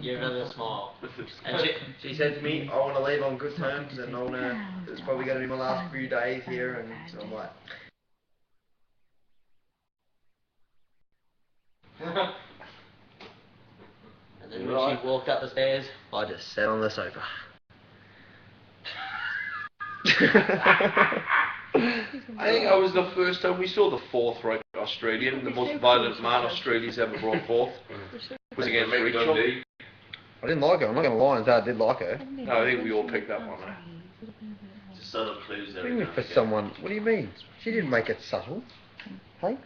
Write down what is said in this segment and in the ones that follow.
Give her the smile. And she said to me, I want to leave on good terms, and it's probably going to be my last few days here, and so I'm like... And then when she walked up the stairs, I just sat on the sofa. I think that was the first time we saw the Fourth Reich Australian, the most violent man Australia's ever brought forth. Was against Rachel. I didn't like her, I'm not going to lie and say I did like her. No, I think we all picked up on that. Just subtle clues there. Bring me for someone, what do you mean? She didn't make it subtle. Hey?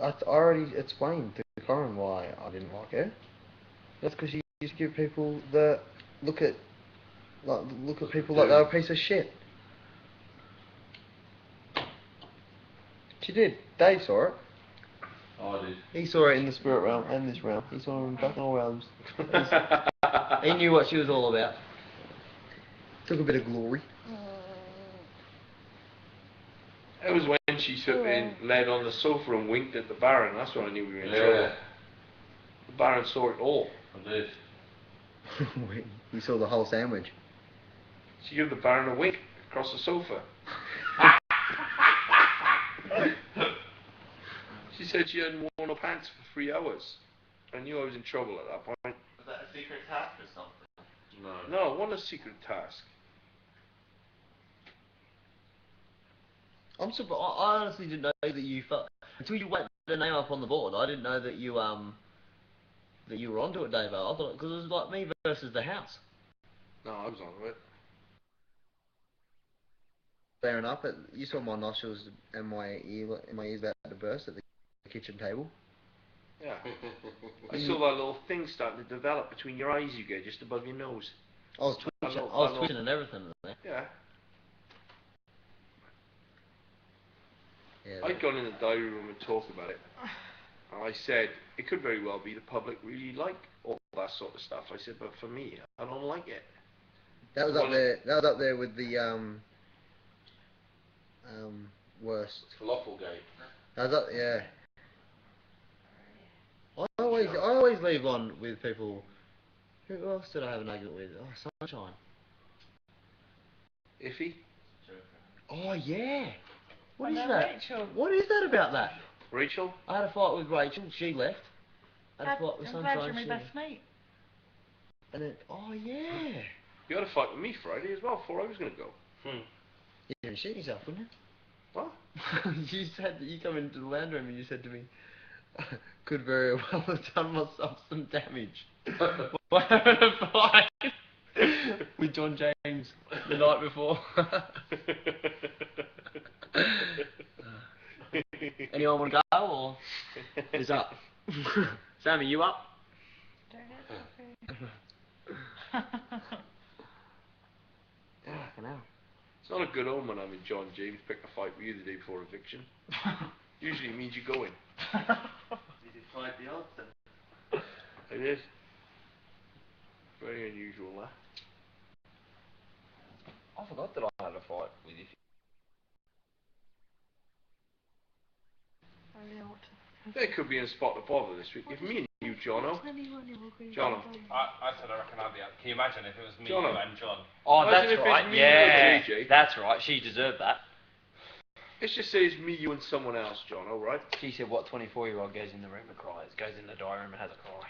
I already explained to Corin why I didn't like her. That's because she used to give people the look at people like they're a piece of shit. She did. Dave saw it. Oh, I did. He saw it in the spirit realm and this realm. He saw it in back in all realms. He knew what she was all about. Took a bit of glory. It was when she sat in, laid on the sofa and winked at the Baron. That's when I knew we were in trouble. The Baron saw it all. I did. You saw the whole sandwich. She gave the Baron a wink across the sofa. She said she hadn't worn her pants for 3 hours. I knew I was in trouble at that point. Was that a secret task or something? No, it wasn't a secret task. I'm surprised. I honestly didn't know that you felt until you went the name up on the board. I didn't know that you were onto it, Dave. I thought because it was like me versus the house. No, I was on it. Fair enough, but you saw my nostrils and my ears about to burst at the kitchen table. Yeah. I saw that little thing starting to develop between your eyes you get just above your nose. I was twitching and everything. Yeah. Yeah, I'd gone in the diary room and talked about it. And I said, it could very well be the public really like all that sort of stuff. I said, but for me, I don't like it. That was up there. That was up there with the worst. Falafel-gate. That was up, yeah. I always leave on with people. Who else did I have an argument with? Oh, Sunshine. Iffy? Oh yeah. What is know that? Rachel. What is that about that? Rachel? I had a fight with Rachel. She left. I had a fight with I'm Sunshine. glad you're my she best left. mate. And then, oh yeah. You had a fight with me Friday as well, before I was going to go. You didn't shit yourself, wouldn't What? you? You said that you come into the lounge room and you said to me, could very well have done myself some damage. By having a fight with John James the night before. Anyone want to go or is up? Sammy, you up? It's not a good omen having John James pick a fight with you the day before eviction. Usually it means you go in. Did you fight the odds then? It is. Very unusual, that. I forgot that I had a fight with you. There could be in a spot to bother this week. If me and you, Jono. Jono. I said I reckon I'd be up. Can you imagine if it was me Jono. and John? Oh, Imagine that's if it's right. me Yeah, and JJ. that's right. She deserved that. Let's just say it's me, you, and someone else, Jono, right? She said, "What 24-year-old goes in the room and cries? Goes in the diary room and has a cry."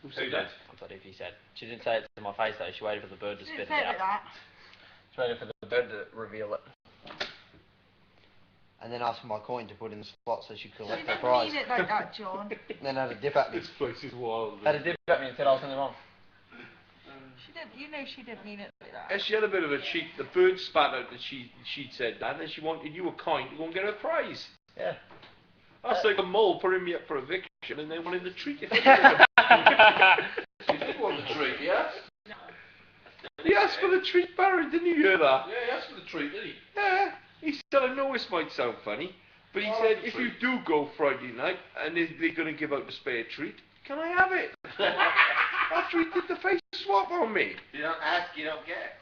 Who Who said did? that? That's what Ify said. She didn't say it to my face though. She waited for the bird to She spit didn't it say it like out. that. She waited for the bird to reveal it. And then asked for my coin to put in the slot so she could She collect her didn't prize. mean it like that, John. Then had a dip at me. This place is wild. Had a dip at me and said I was something wrong. She didn't. You know she didn't mean it like that. And she had a bit of a cheat. The bird spat out that she'd said that, and then she wanted you a coin to go and get her prize. Yeah. That's like a mole putting me up for eviction and then wanting the treat. You did want the treat, yeah? He asked for the treat, Barry, didn't you hear that? Yeah, he asked for the treat, didn't he? Yeah. He said, I know this might sound funny, but he said, if you do go Friday night and they're going to give out the spare treat, can I have it? After he did the face swap on me. You don't ask, you don't get.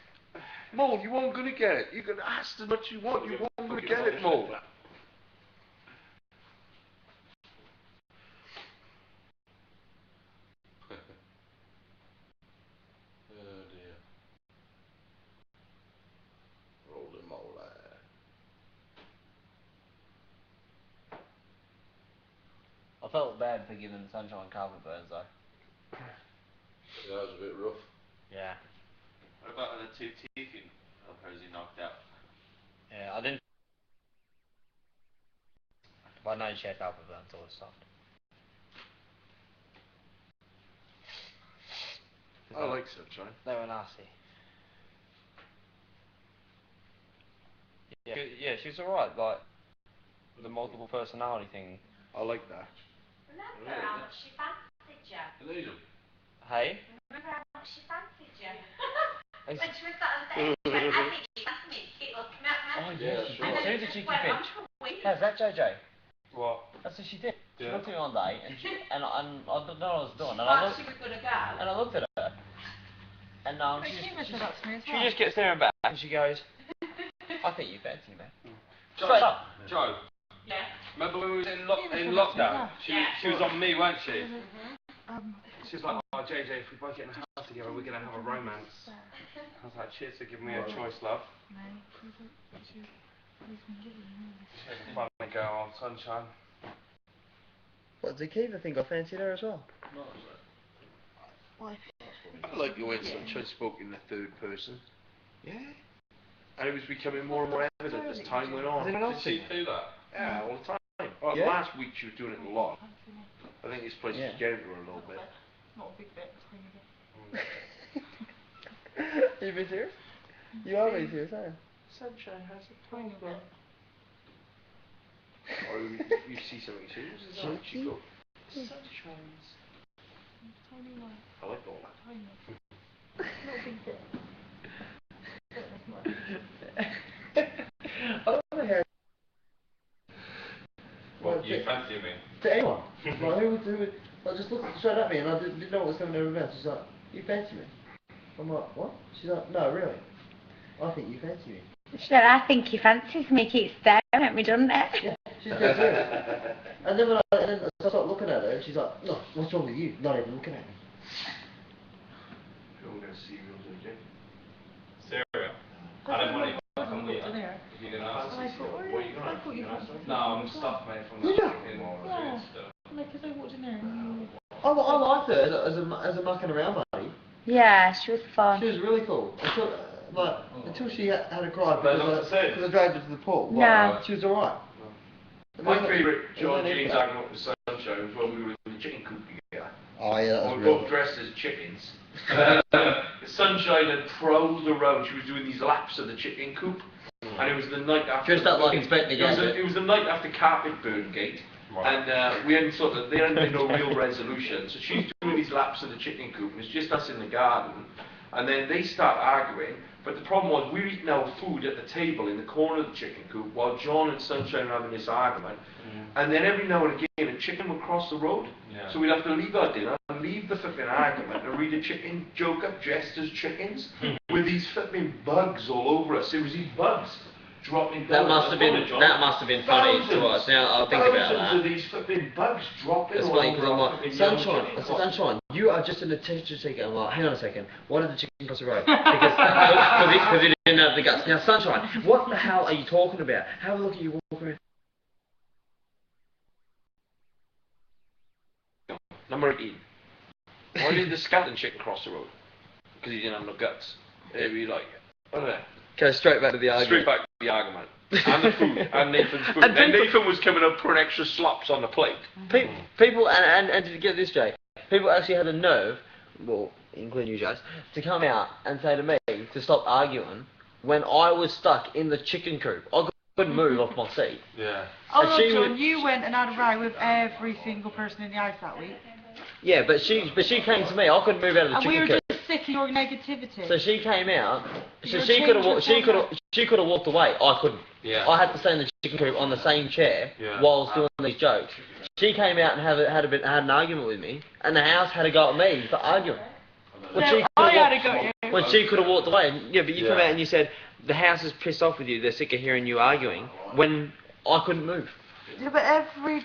Mole, you weren't going to get it. You can ask as much as you want, you weren't going to get it, Mole. I felt bad for giving Sunshine carpet burns though. Yeah, that was a bit rough. Yeah. What about the two teeth of hers he knocked out? Yeah, I didn't. But I know she had carpet burns all this stuff. I like Sunshine. They were nasty. Yeah, yeah, she's alright, like, the multiple personality thing. I like that. Remember how much she fancied you? Hey? Remember how much she fancied you? Hey, When she was sat on the stage, she went, I think she fancied me. Keep looking at me. oh Yeah, yeah, she sure. did. And So then did she Cheeky just went on Bitch. for a week. How's that, JJ? What? That's what she did. She Yeah. looked at me one day, and she, and I didn't know what I was doing, She and I thought looked, she was going to go. and I looked at her, and But she she just, said that to me as she well. just kept staring back, and she goes, I think you fancy me. Joe, Straight up. Joe, Yeah. remember when we was in, Yeah, in we lockdown? forgot. She was on me, weren't she? Um, She was like, oh JJ, if we both get in the house together, we're going to have a romance. I was like, cheers for giving me a choice, love. She was a funny girl, Sunshine. What, did Kiva think I fancied her as well? I like the way Sunshine spoke in the third person. Yeah. And it was becoming more and more evident as time went on. Did she do that? Yeah, all the time. Well, Yeah. last week she was doing it a lot. I think this place Yeah. is getting to her a little bit. not a big bit, a tiny bit. You being serious? You are being serious, aren't you? Sunshine has a Tiny bit. Or you see something serious, is that what she go? Sunshine's. Tiny one, I like all that. tiny. Not a big bit. I don't know how. What, you fancy me? To anyone. Like, who would, like, just looked straight at me and I didn't know what was coming out of her mouth. She's like, you fancy me? I'm like, what? She's like, no, really. I think you fancy me. She said, I think he fancies me. Keep staring at me, doesn't it? Yeah, she's dead serious. And then I start looking at her and she's like, no, what's wrong with you? Not even looking at me. We're going to see real JJ. Cereal. I don't want it. I'm weird. Dinner. If you didn't ask. What are you I going thought you to fancied No, I'm stuffed, mate, from Yeah. that chicken or Yeah. stuff. Like, because I walked in there and I liked her as a mucking around buddy. Yeah, she was fun. She was really cool. Until she had a cry But not to say. because I dragged her to the pool. No. She was alright. My favourite John James argument with Sunshine was when we were in the chicken coop together. Oh yeah, that We was were real. both dressed as chickens. Sunshine had prowled around. She was doing these laps of the chicken coop, and it was the night after. Dressed up like Inspector Gadget. It was the night after Carpet Burn Gate, and we hadn't there hadn't been no real resolution. So she's doing these laps of the chicken coop, and it's just us in the garden, and then they start arguing. But the problem was we're eating our food at the table in the corner of the chicken coop while John and Sunshine are having this argument. And then every now and again a chicken would cross the road. Yeah. So we'd have to leave our dinner and leave the flipping argument and read a chicken joke up dressed as chickens with these flipping bugs all over us. It was these bugs dropping down. That must have been funny to us. Now I'll think about Thousands that. of these flipping bugs dropping It's all funny over because I'm our like, flipping young Sunshine, chicken I said, pot. Sunshine, you are just an attention seeker. I'm like, hang on a second, why did the chicken cross the road? Because he didn't have the guts. Now, Sunshine, what the hell are you talking about? Have a look at you walking around. Number 18. Why did the skeleton chicken cross the road? Because he didn't have no guts. It'd be like, I don't know. Go straight back to the Straight argument. back to the argument. And the food, and Nathan's food. And Then people- Nathan was coming up putting extra slops on the plate. People, and to get this, Jay, people actually had the nerve, well, including you guys, to come out and say to me to stop arguing when I was stuck in the chicken coop. I couldn't move off my seat. Yeah. Oh, And no, she John, was- you went and had a row with every single person in the house that week. Yeah, but she came to me. I couldn't move out of the And we chicken were coop. just sick of your negativity. So she came out. So You're she could have changing she could have walked away. I couldn't. Yeah. I had to stay in the chicken coop on the same chair Yeah. whilst doing these jokes. She came out and had an argument with me, and the house had a go at me for arguing. When No, she could've I had walked- a go at you. When she could have walked away, and, yeah, but you come Yeah. out and you said the house is pissed off with you. They're sick of hearing you arguing. When I couldn't move. Yeah, but every